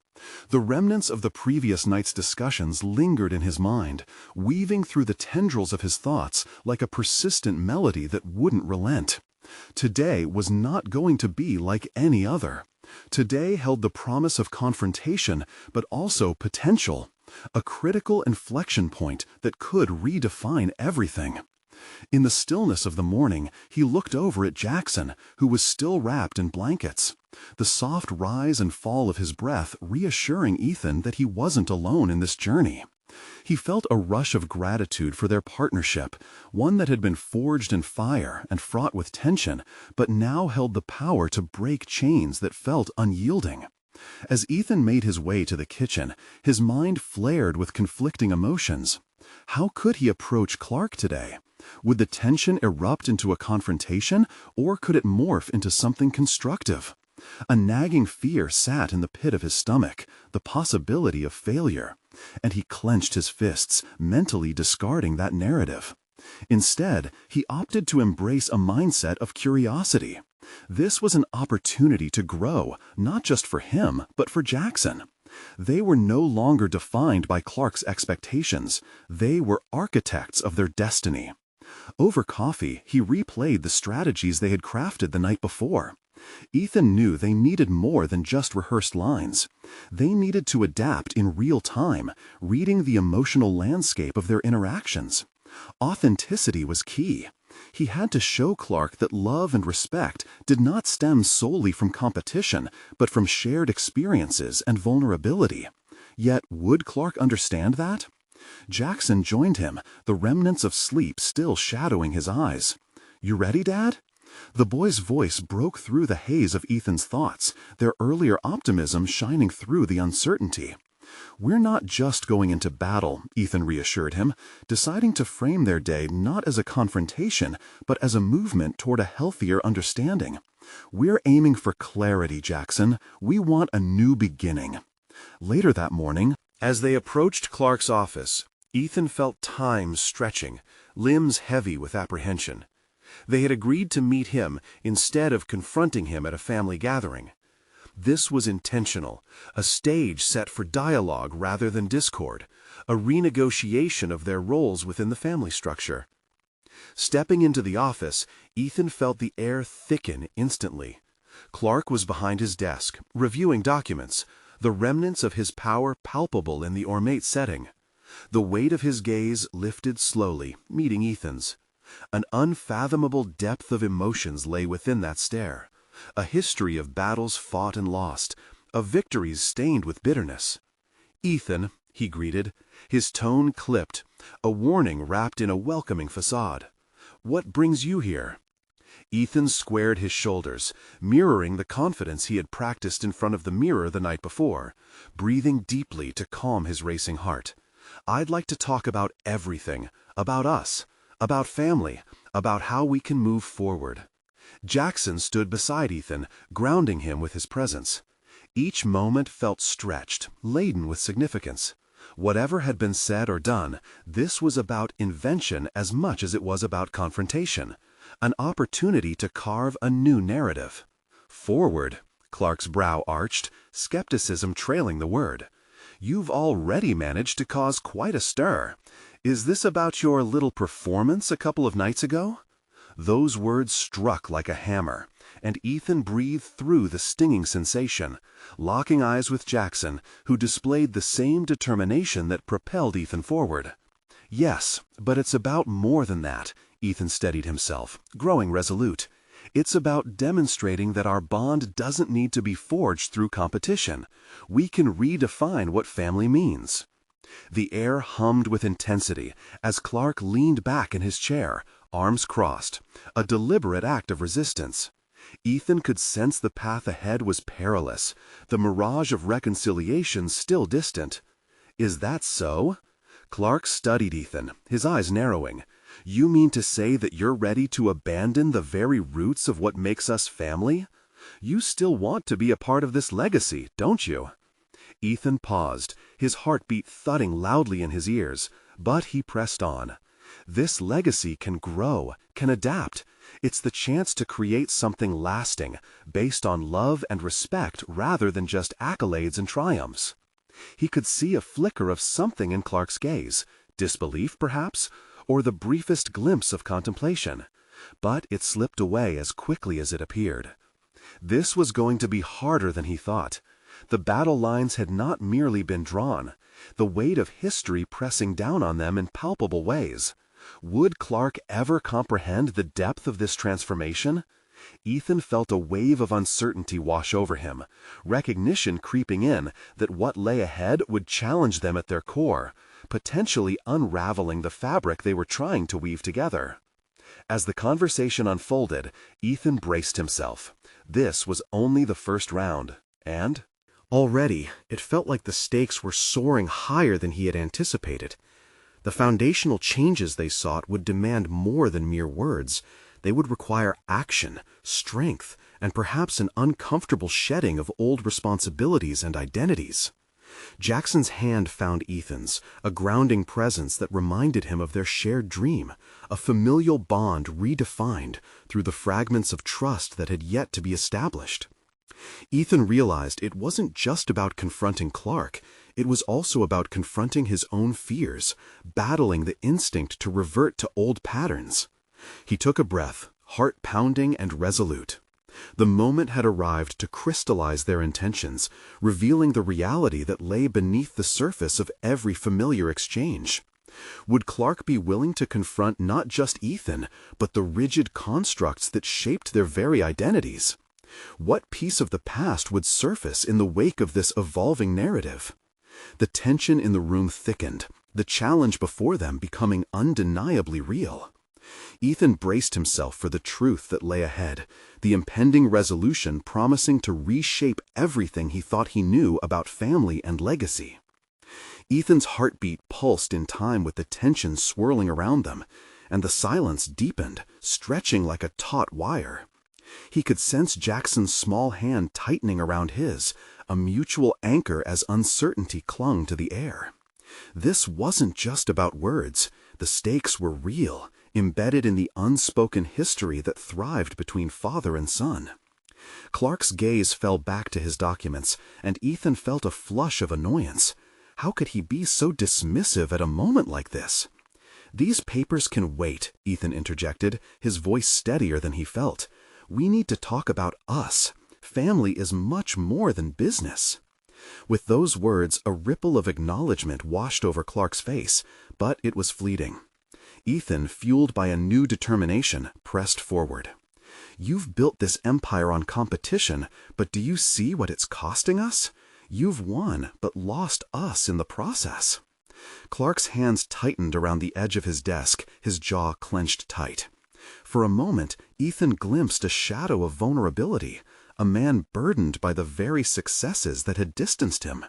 The remnants of the previous night's discussions lingered in his mind, weaving through the tendrils of his thoughts like a persistent melody that wouldn't relent. Today was not going to be like any other. Today held the promise of confrontation, but also potential, a critical inflection point that could redefine everything. In the stillness of the morning, he looked over at Jackson, who was still wrapped in blankets. The soft rise and fall of his breath reassuring Ethan that he wasn't alone in this journey. He felt a rush of gratitude for their partnership, one that had been forged in fire and fraught with tension, but now held the power to break chains that felt unyielding. As Ethan made his way to the kitchen, his mind flared with conflicting emotions. How could he approach Clark today? Would the tension erupt into a confrontation, or could it morph into something constructive? A nagging fear sat in the pit of his stomach, the possibility of failure, and he clenched his fists, mentally discarding that narrative. Instead, he opted to embrace a mindset of curiosity. This was an opportunity to grow, not just for him, but for Jackson. They were no longer defined by Clark's expectations. They were architects of their destiny. Over coffee, he replayed the strategies they had crafted the night before. Ethan knew they needed more than just rehearsed lines. They needed to adapt in real time, reading the emotional landscape of their interactions. Authenticity was key. He had to show Clark that love and respect did not stem solely from competition, but from shared experiences and vulnerability. Yet, would Clark understand that? Jackson joined him, the remnants of sleep still shadowing his eyes. "You ready, Dad?" The boy's voice broke through the haze of Ethan's thoughts, their earlier optimism shining through the uncertainty. "We're not just going into battle," Ethan reassured him, deciding to frame their day not as a confrontation, but as a movement toward a healthier understanding. "We're aiming for clarity, Jackson. We want a new beginning." Later that morning, as they approached Clark's office, Ethan felt time stretching, limbs heavy with apprehension. They had agreed to meet him instead of confronting him at a family gathering. This was intentional, a stage set for dialogue rather than discord, a renegotiation of their roles within the family structure. Stepping into the office, Ethan felt the air thicken instantly. Clark was behind his desk, reviewing documents, the remnants of his power palpable in the ornate setting. The weight of his gaze lifted slowly, meeting Ethan's. An unfathomable depth of emotions lay within that stare, a history of battles fought and lost, of victories stained with bitterness. "Ethan," he greeted, his tone clipped, a warning wrapped in a welcoming facade. "What brings you here?" Ethan squared his shoulders, mirroring the confidence he had practiced in front of the mirror the night before, breathing deeply to calm his racing heart. "I'd like to talk about everything, about us, about family, about how we can move forward." Jackson stood beside Ethan, grounding him with his presence. Each moment felt stretched, laden with significance. Whatever had been said or done, this was about invention as much as it was about confrontation, an opportunity to carve a new narrative. Forward, Clark's brow arched, skepticism trailing the word. You've already managed to cause quite a stir. Is this about your little performance a couple of nights ago? Those words struck like a hammer, and Ethan breathed through the stinging sensation, locking eyes with Jackson, who displayed the same determination that propelled Ethan forward. Yes, but it's about more than that, Ethan steadied himself, growing resolute. It's about demonstrating that our bond doesn't need to be forged through competition. We can redefine what family means. The air hummed with intensity as Clark leaned back in his chair, arms crossed, a deliberate act of resistance. Ethan could sense the path ahead was perilous, the mirage of reconciliation still distant. Is that so? Clark studied Ethan, his eyes narrowing. You mean to say that you're ready to abandon the very roots of what makes us family? You still want to be a part of this legacy, don't you? Ethan paused, his heartbeat thudding loudly in his ears, but he pressed on. This legacy can grow, can adapt. It's the chance to create something lasting, based on love and respect rather than just accolades and triumphs. He could see a flicker of something in Clark's gaze, disbelief perhaps, or the briefest glimpse of contemplation. But it slipped away as quickly as it appeared. This was going to be harder than he thought. The battle lines had not merely been drawn, the weight of history pressing down on them in palpable ways. Would Clark ever comprehend the depth of this transformation? Ethan felt a wave of uncertainty wash over him, recognition creeping in that what lay ahead would challenge them at their core, potentially unraveling the fabric they were trying to weave together. As the conversation unfolded, Ethan braced himself. This was only the first round, and already it felt like the stakes were soaring higher than he had anticipated. The foundational changes they sought would demand more than mere words. They would require action, strength, and perhaps an uncomfortable shedding of old responsibilities and identities. Jackson's hand found Ethan's, a grounding presence that reminded him of their shared dream, a familial bond redefined through the fragments of trust that had yet to be established. Ethan realized it wasn't just about confronting Clark, it was also about confronting his own fears, battling the instinct to revert to old patterns. He took a breath, heart pounding and resolute. The moment had arrived to crystallize their intentions, revealing the reality that lay beneath the surface of every familiar exchange. Would Clark be willing to confront not just Ethan, but the rigid constructs that shaped their very identities? What piece of the past would surface in the wake of this evolving narrative? The tension in the room thickened, the challenge before them becoming undeniably real. Ethan braced himself for the truth that lay ahead, the impending resolution promising to reshape everything he thought he knew about family and legacy. Ethan's heartbeat pulsed in time with the tension swirling around them, and the silence deepened, stretching like a taut wire. He could sense Jackson's small hand tightening around his, a mutual anchor as uncertainty clung to the air. This wasn't just about words. The stakes were real, embedded in the unspoken history that thrived between father and son. Clark's gaze fell back to his documents, and Ethan felt a flush of annoyance. How could he be so dismissive at a moment like this? "These papers can wait," Ethan interjected, his voice steadier than he felt. "We need to talk about us. Family is much more than business." With those words, a ripple of acknowledgement washed over Clark's face, but it was fleeting. Ethan, fueled by a new determination, pressed forward. "You've built this empire on competition, but do you see what it's costing us? You've won, but lost us in the process." Clark's hands tightened around the edge of his desk, his jaw clenched tight. For a moment, Ethan glimpsed a shadow of vulnerability, a man burdened by the very successes that had distanced him.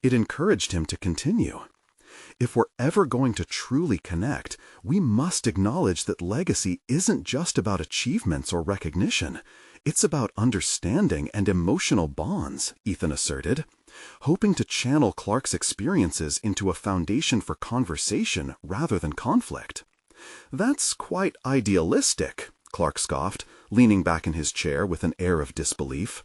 It encouraged him to continue. If we're ever going to truly connect, we must acknowledge that legacy isn't just about achievements or recognition. It's about understanding and emotional bonds, Ethan asserted. hoping to channel Clark's experiences into a foundation for conversation rather than conflict. "That's quite idealistic," Clark scoffed, leaning back in his chair with an air of disbelief.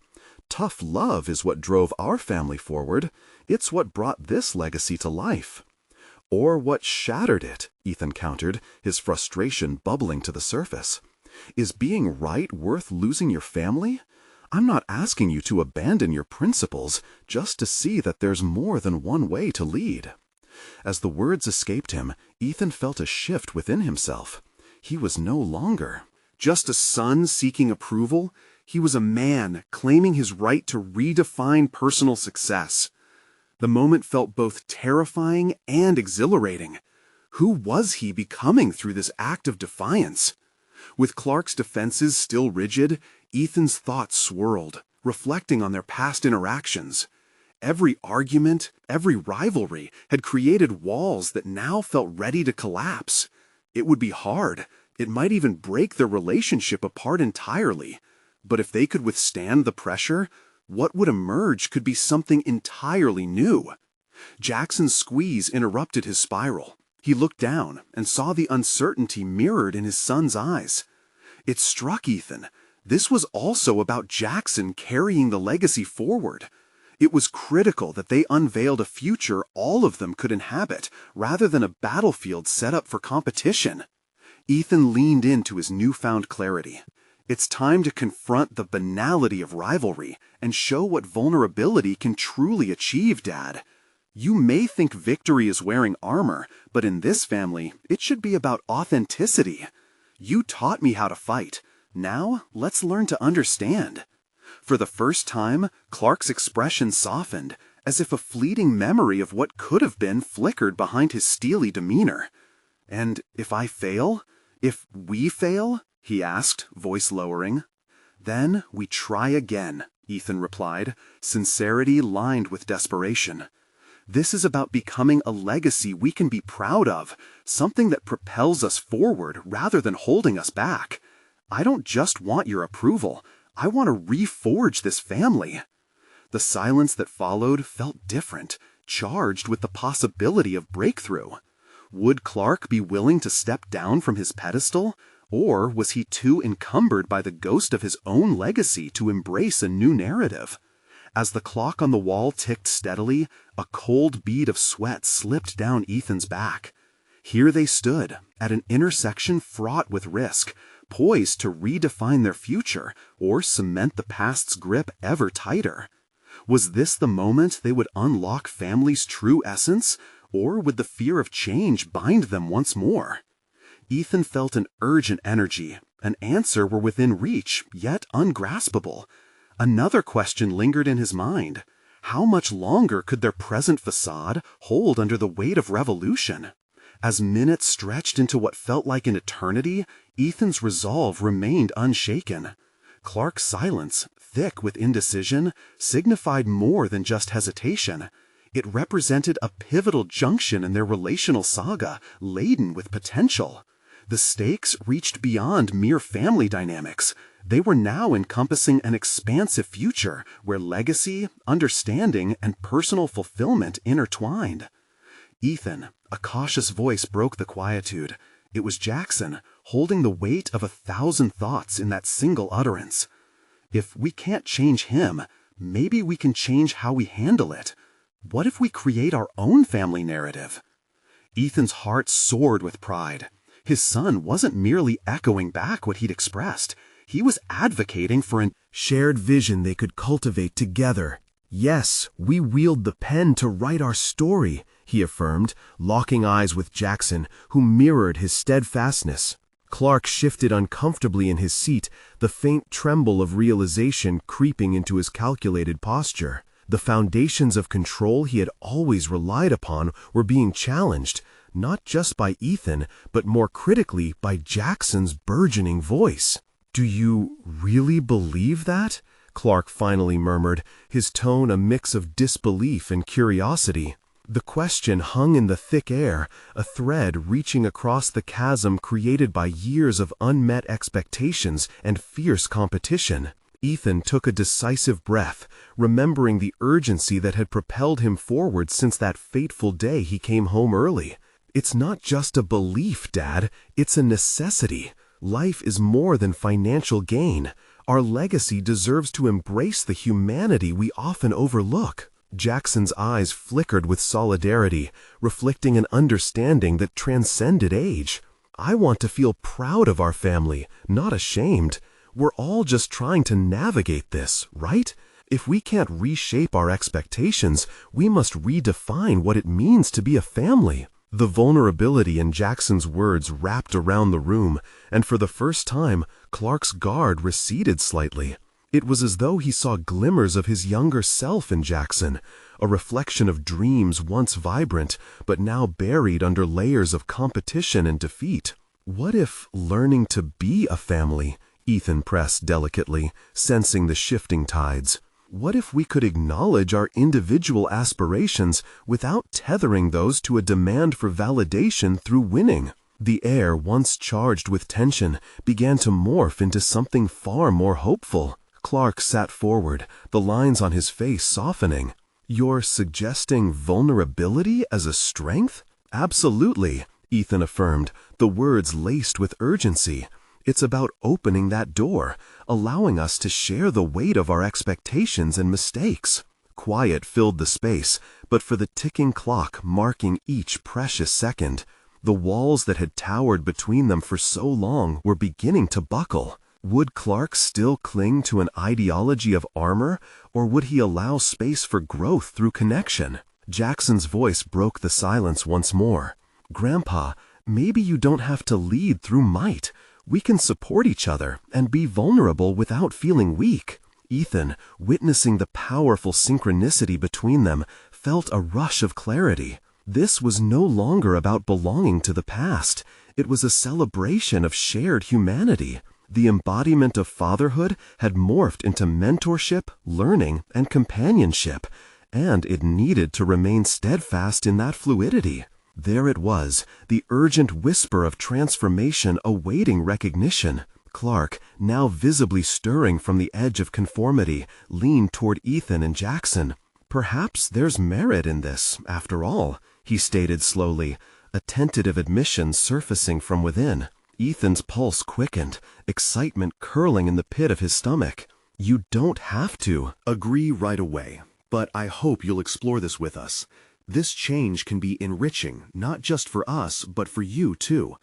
"Tough love is what drove our family forward. It's what brought this legacy to life." "Or what shattered it," Ethan countered, his frustration bubbling to the surface. "Is being right worth losing your family? I'm not asking you to abandon your principles, just to see that there's more than one way to lead." As the words escaped him, Ethan felt a shift within himself. He was no longer just a son seeking approval. He was a man claiming his right to redefine personal success. The moment felt both terrifying and exhilarating. Who was he becoming through this act of defiance? With Clark's defenses still rigid, Ethan's thoughts swirled, reflecting on their past interactions. Every argument, every rivalry had created walls that now felt ready to collapse. It would be hard. It might even break their relationship apart entirely. But if they could withstand the pressure, what would emerge could be something entirely new. Jackson's squeeze interrupted his spiral. He looked down and saw the uncertainty mirrored in his son's eyes. It struck Ethan. This was also about Jackson carrying the legacy forward. It was critical that they unveiled a future all of them could inhabit, rather than a battlefield set up for competition. Ethan leaned into his newfound clarity. It's time to confront the banality of rivalry and show what vulnerability can truly achieve, Dad. You may think victory is wearing armor, but in this family, it should be about authenticity. You taught me how to fight. Now, let's learn to understand. For the first time, Clark's expression softened, as if a fleeting memory of what could have been flickered behind his steely demeanor. "And if I fail? If we fail?" he asked, voice lowering. "Then we try again," Ethan replied, sincerity lined with desperation. "This is about becoming a legacy we can be proud of, something that propels us forward rather than holding us back. I don't just want your approval. I want to reforge this family." The silence that followed felt different, charged with the possibility of breakthrough. Would Clark be willing to step down from his pedestal? Or was he too encumbered by the ghost of his own legacy to embrace a new narrative? As the clock on the wall ticked steadily, a cold bead of sweat slipped down Ethan's back. Here they stood, at an intersection fraught with risk, poised to redefine their future or cement the past's grip ever tighter. Was this the moment they would unlock family's true essence, or would the fear of change bind them once more? Ethan felt an urgent energy, an answer were within reach, yet ungraspable. Another question lingered in his mind. How much longer could their present facade hold under the weight of revolution? As minutes stretched into what felt like an eternity, Ethan's resolve remained unshaken. Clark's silence, thick with indecision, signified more than just hesitation. It represented a pivotal junction in their relational saga, laden with potential. The stakes reached beyond mere family dynamics. They were now encompassing an expansive future where legacy, understanding, and personal fulfillment intertwined. "Ethan," a cautious voice broke the quietude. It was Jackson, holding the weight of 1,000 thoughts in that single utterance. "If we can't change him, maybe we can change how we handle it. What if we create our own family narrative?" Ethan's heart soared with pride. His son wasn't merely echoing back what he'd expressed. He was advocating for a shared vision they could cultivate together. "Yes, we wield the pen to write our story," he affirmed, locking eyes with Jackson, who mirrored his steadfastness. Clark shifted uncomfortably in his seat, the faint tremble of realization creeping into his calculated posture. The foundations of control he had always relied upon were being challenged, not just by Ethan, but more critically by Jackson's burgeoning voice. "Do you really believe that?" Clark finally murmured, his tone a mix of disbelief and curiosity. The question hung in the thick air, a thread reaching across the chasm created by years of unmet expectations and fierce competition. Ethan took a decisive breath, remembering the urgency that had propelled him forward since that fateful day he came home early. It's not just a belief, Dad. It's a necessity. Life is more than financial gain. Our legacy deserves to embrace the humanity we often overlook. Jackson's eyes flickered with solidarity, reflecting an understanding that transcended age. I want to feel proud of our family, not ashamed. We're all just trying to navigate this, right? If we can't reshape our expectations, we must redefine what it means to be a family. The vulnerability in Jackson's words wrapped around the room, and for the first time, Clark's guard receded slightly. It was as though he saw glimmers of his younger self in Jackson, a reflection of dreams once vibrant, but now buried under layers of competition and defeat. What if learning to be a family? Ethan pressed delicately, sensing the shifting tides. What if we could acknowledge our individual aspirations without tethering those to a demand for validation through winning? The air, once charged with tension, began to morph into something far more hopeful. Clark sat forward, the lines on his face softening. You're suggesting vulnerability as a strength? Absolutely, Ethan affirmed, the words laced with urgency. It's about opening that door, allowing us to share the weight of our expectations and mistakes. Quiet filled the space, but for the ticking clock marking each precious second, the walls that had towered between them for so long were beginning to buckle. Would Clark still cling to an ideology of armor, or would he allow space for growth through connection? Jackson's voice broke the silence once more. Grandpa, maybe you don't have to lead through might. We can support each other and be vulnerable without feeling weak. Ethan, witnessing the powerful synchronicity between them, felt a rush of clarity. This was no longer about belonging to the past. It was a celebration of shared humanity. The embodiment of fatherhood had morphed into mentorship, learning, and companionship, and it needed to remain steadfast in that fluidity. There it was, the urgent whisper of transformation awaiting recognition. Clark, now visibly stirring from the edge of conformity, leaned toward Ethan and Jackson. Perhaps there's merit in this, after all, he stated slowly, a tentative admission surfacing from within. Ethan's pulse quickened, excitement curling in the pit of his stomach. You don't have to agree right away, but I hope you'll explore this with us. This change can be enriching, not just for us, but for you too.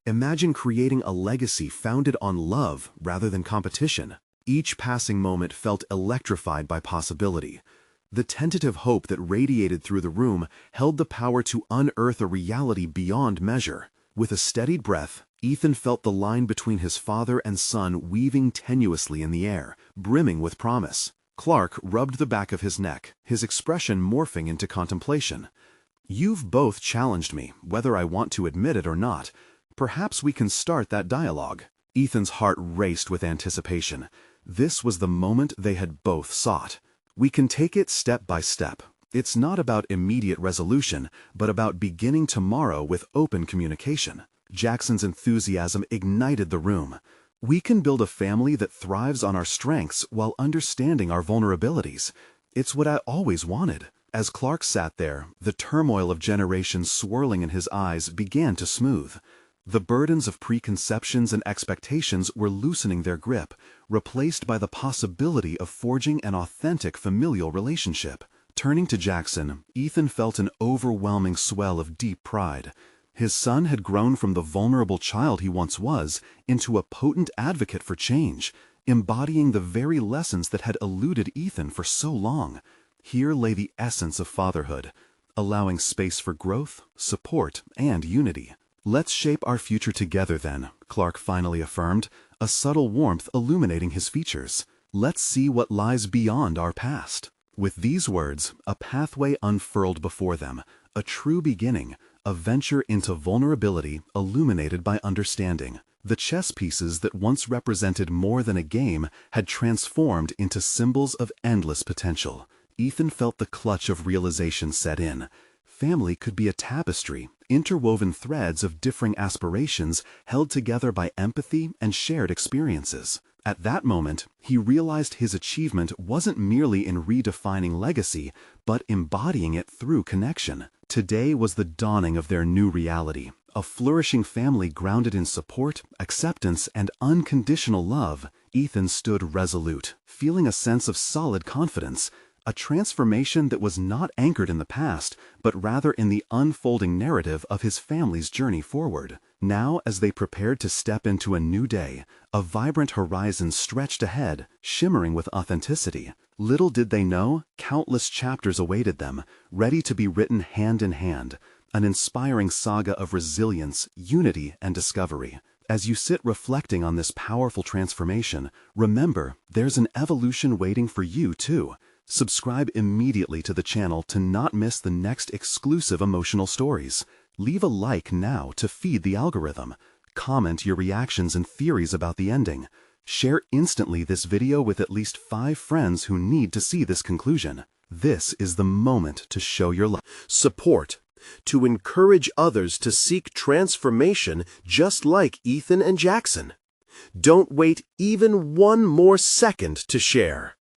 Imagine creating a legacy founded on love rather than competition. Each passing moment felt electrified by possibility. The tentative hope that radiated through the room held the power to unearth a reality beyond measure. With a steadied breath, Ethan felt the line between his father and son weaving tenuously in the air, brimming with promise. Clark rubbed the back of his neck, his expression morphing into contemplation. You've both challenged me, whether I want to admit it or not. Perhaps we can start that dialogue. Ethan's heart raced with anticipation. This was the moment they had both sought. We can take it step by step. It's not about immediate resolution, but about beginning tomorrow with open communication. Jackson's enthusiasm ignited the room. We can build a family that thrives on our strengths while understanding our vulnerabilities. It's what I always wanted. As Clark sat there, the turmoil of generations swirling in his eyes began to smooth. The burdens of preconceptions and expectations were loosening their grip, replaced by the possibility of forging an authentic familial relationship. Turning to Jackson, Ethan felt an overwhelming swell of deep pride. His son had grown from the vulnerable child he once was into a potent advocate for change, embodying the very lessons that had eluded Ethan for so long. Here lay the essence of fatherhood, allowing space for growth, support, and unity. Let's shape our future together then, Clark finally affirmed, a subtle warmth illuminating his features. Let's see what lies beyond our past. With these words, a pathway unfurled before them, a true beginning, a venture into vulnerability illuminated by understanding. The chess pieces that once represented more than a game had transformed into symbols of endless potential. Ethan felt the clutch of realization set in. Family could be a tapestry, interwoven threads of differing aspirations held together by empathy and shared experiences. At that moment, he realized his achievement wasn't merely in redefining legacy, but embodying it through connection. Today was the dawning of their new reality, a flourishing family grounded in support, acceptance, and unconditional love. Ethan stood resolute, feeling a sense of solid confidence, a transformation that was not anchored in the past, but rather in the unfolding narrative of his family's journey forward. Now, as they prepared to step into a new day, a vibrant horizon stretched ahead, shimmering with authenticity. Little did they know, countless chapters awaited them, ready to be written hand in hand, an inspiring saga of resilience, unity, and discovery. As you sit reflecting on this powerful transformation, remember, there's an evolution waiting for you too. Subscribe immediately to the channel to not miss the next exclusive emotional stories. Leave a like now to feed the algorithm. Comment your reactions and theories about the ending. Share instantly this video with at least 5 friends who need to see this conclusion. This is the moment to show your love. Support. To encourage others to seek transformation just like Ethan and Jackson. Don't wait even one more second to share.